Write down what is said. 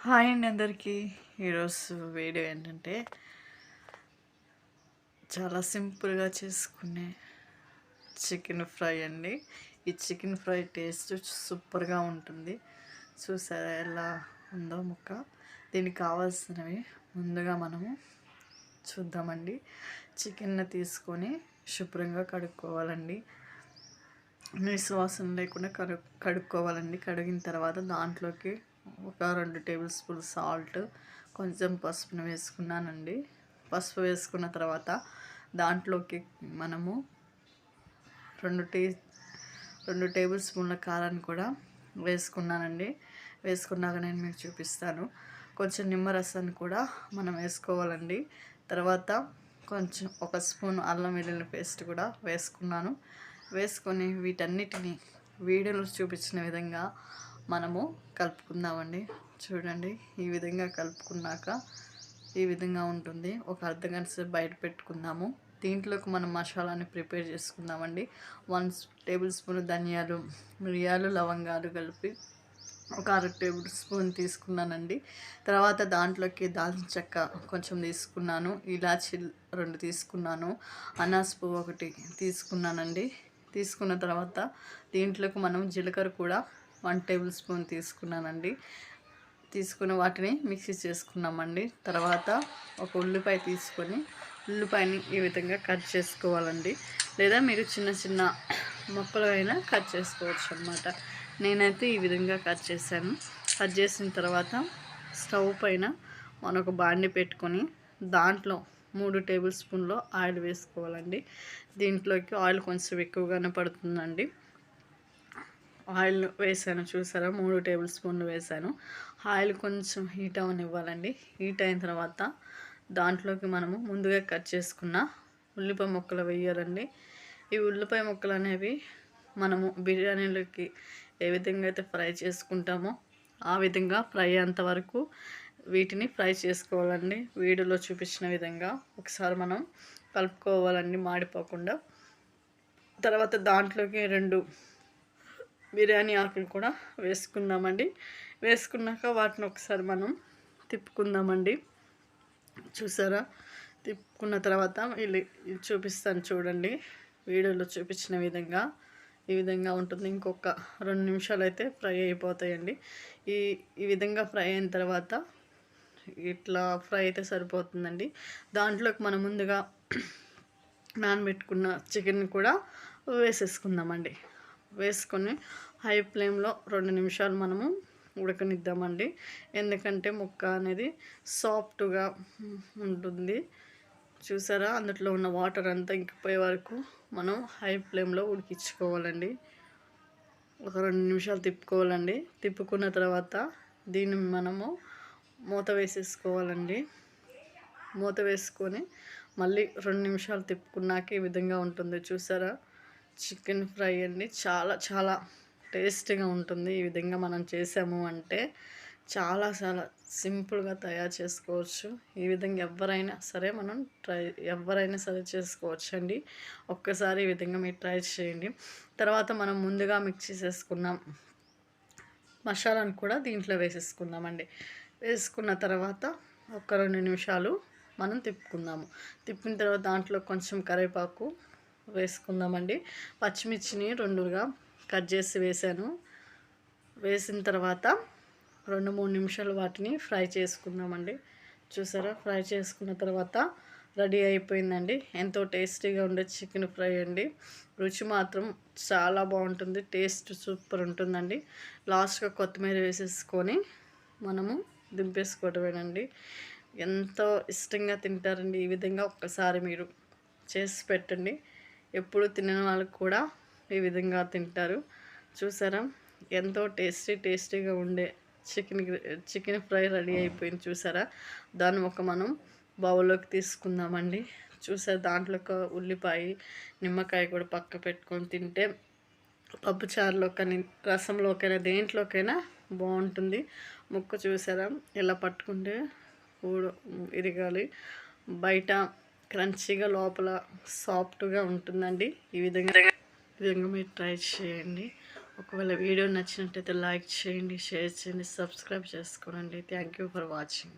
Hi అండి అందరికీ. ఈరోజు వీడియో ఏంటంటే చాలా సింపుల్గా చేసుకునే చికెన్ ఫ్రై అండి. ఈ చికెన్ ఫ్రై టేస్ట్ సూపర్గా ఉంటుంది. చూసారా ఎలా ఉందో ముక్క. దీనికి కావాల్సినవి ముందుగా మనము చూద్దామండి. చికెన్ని తీసుకొని శుభ్రంగా కడుక్కోవాలండి. నీసు వాసన లేకుండా కడుక్కోవాలండి. కడిగిన తర్వాత దాంట్లోకి ఒక 2 టేబుల్ స్పూన్ సాల్ట్, కొంచెం పసుపును వేసుకున్నానండి. పసుపు వేసుకున్న తర్వాత దాంట్లోకి మనము 2 టేబుల్ స్పూన్ల కారాన్ని కూడా వేసుకున్నానండి. వేసుకున్నాక నేను మీకు చూపిస్తాను. కొంచెం నిమ్మరసాన్ని కూడా మనం వేసుకోవాలండి. తర్వాత కొంచెం 1 స్పూన్ అల్లం వెల్లుల్లి పేస్ట్ కూడా వేసుకున్నాను. వేసుకొని వీటన్నిటిని వీడియోలో చూపించిన విధంగా మనము కలుపుకుందామండి. చూడండి, ఈ విధంగా కలుపుకున్నాక ఈ విధంగా ఉంటుంది. ఒక అర్ధ గంట సేపు బయట పెట్టుకుందాము. దీంట్లోకి మనం మసాలాని ప్రిపేర్ చేసుకుందామండి. 1 టేబుల్ స్పూన్ ధనియాలు, మిరియాలు, లవంగాలు కలిపి ఒక 1/2 టేబుల్ స్పూన్ తీసుకున్నానండి. తర్వాత దాంట్లోకి దాల్చిన చెక్క కొంచెం తీసుకున్నాను, ఇలాచి 2 తీసుకున్నాను, అనాస్ పువ్వు 1 తీసుకున్నానండి. తీసుకున్న తర్వాత దీంట్లోకి మనం జీలకర్ర కూడా 1 టేబుల్ స్పూన్ తీసుకున్నానండి. తీసుకున్న వాటిని మిక్సీ చేసుకున్నామండి. తర్వాత ఒక ఉల్లిపాయ తీసుకొని ఉల్లిపాయని ఈ విధంగా కట్ చేసుకోవాలండి. లేదా మీరు చిన్న చిన్న ముక్కలు అయినా కట్ చేసుకోవచ్చు అన్నమాట. నేనైతే ఈ విధంగా కట్ చేశాను. కట్ చేసిన తర్వాత స్టవ్ పైన మనొక బాండి పెట్టుకొని దాంట్లో 3 టేబుల్ స్పూన్లు ఆయిల్ వేసుకోవాలండి. దీంట్లోకి ఆయిల్ కొంచెం ఎక్కువగానే పడుతుందండి. ఆయిల్ వేసాను, చూసారా, 3 టేబుల్ స్పూన్లు వేసాను. ఆయిల్ కొంచెం హీట్ అవనివ్వాలండి. హీట్ అయిన తర్వాత దాంట్లోకి మనము ముందుగా కట్ చేసుకున్న ఉల్లిపాయ ముక్కలు వేయాలండి. ఈ ఉల్లిపాయ ముక్కలు అనేవి మనము బిర్యానీలోకి ఏ విధంగా అయితే ఫ్రై చేసుకుంటామో ఆ విధంగా ఫ్రై అంతవరకు వీటిని ఫ్రై చేసుకోవాలండి. వీడియోలో చూపించిన విధంగా ఒకసారి మనం కలుపుకోవాలండి, మాడిపోకుండా. తర్వాత దాంట్లోకి 2 బిర్యానీ ఆకులు కూడా వేసుకుందామండి. వేసుకున్నాక వాటిని ఒకసారి మనం తిప్పుకుందామండి. చూసారా, తిప్పుకున్న తర్వాత చూపిస్తాను చూడండి. వీడియోలో చూపించిన విధంగా ఈ విధంగా ఉంటుంది. ఇంకొక 2 నిమిషాలు అయితే ఫ్రై అయిపోతాయండి. ఈ విధంగా ఫ్రై అయిన తర్వాత ఇట్లా ఫ్రై అయితే సరిపోతుందండి. దాంట్లోకి మనం ముందుగా నానబెట్టుకున్న చికెన్ కూడా వేసేసుకుందామండి. వేసుకొని హై ఫ్లేమ్లో 2 నిమిషాలు మనము ఉడకనిద్దామండి. ఎందుకంటే ముక్క అనేది సాఫ్ట్గా ఉంటుంది. చూసారా, అందులో ఉన్న వాటర్ అంతా ఇంకిపోయే వరకు మనం హై ఫ్లేమ్లో ఉడికించుకోవాలండి. ఒక 2 నిమిషాలు తిప్పుకోవాలండి. తిప్పుకున్న తర్వాత దీన్ని మనము మూత వేసేసుకోవాలండి. మూత వేసుకొని మళ్ళీ 2 నిమిషాలు తిప్పుకున్నాక ఈ విధంగా ఉంటుంది. చూసారా, చికెన్ ఫ్రై అండి. చాలా చాలా టేస్టీగా ఉంటుంది. ఈ విధంగా మనం చేసాము అంటే చాలా చాలా సింపుల్గా తయారు చేసుకోవచ్చు. ఈ విధంగా ఎవరైనా సరే చేసుకోవచ్చు అండి. ఒక్కసారి ఈ విధంగా మీరు ట్రై చేయండి. తర్వాత మనం ముందుగా మిక్స్ చేసుకున్నాం మసాలాను కూడా దీంట్లో వేసేసుకుందామండి. వేసుకున్న తర్వాత ఒక 2 నిమిషాలు మనం తిప్పుకుందాము. తిప్పిన తర్వాత దాంట్లో కొంచెం కరివేపాకు వేసుకుందామండి. పచ్చిమిర్చిని 2గా కట్ చేసి వేసాను. వేసిన తర్వాత 2-3 నిమిషాలు వాటిని ఫ్రై చేసుకుందామండి. చూసారా, ఫ్రై చేసుకున్న తర్వాత రెడీ అయిపోయిందండి. ఎంతో టేస్టీగా ఉండే చికెన్ ఫ్రై అండి. రుచి మాత్రం చాలా బాగుంటుంది. టేస్ట్ సూపర్ ఉంటుందండి. లాస్ట్గా కొత్తిమీర వేసేసుకొని మనము దింపేసుకోవటమేనండి. ఎంతో ఇష్టంగా తింటారండి. ఈ విధంగా ఒక్కసారి మీరు చేసి పెట్టండి. ఎప్పుడు తినని వాళ్ళకి కూడా ఈ విధంగా తింటారు. చూసారా, ఎంతో టేస్టీగా ఉండే చికెన్ ఫ్రై రెడీ అయిపోయింది. చూసారా, దాన్ని మనం బౌల్లోకి తీసుకుందామండి. చూసారా, దాంట్లో ఒక ఉల్లిపాయ, నిమ్మకాయ కూడా పక్క పెట్టుకొని తింటే పప్పుచారులో కానీ రసంలోకైనా దేంట్లోకైనా బాగుంటుంది. ముక్క చూసారా ఎలా పట్టుకుంటే ఇరగాలి, బయట క్రంచీగా లోపల సాఫ్ట్గా ఉంటుందండి. ఈ విధంగా మీరు ట్రై చేయండి. ఒకవేళ వీడియో నచ్చినట్టయితే లైక్ చేయండి, షేర్ చేయండి, సబ్స్క్రైబ్ చేసుకోండి. Thank you for watching.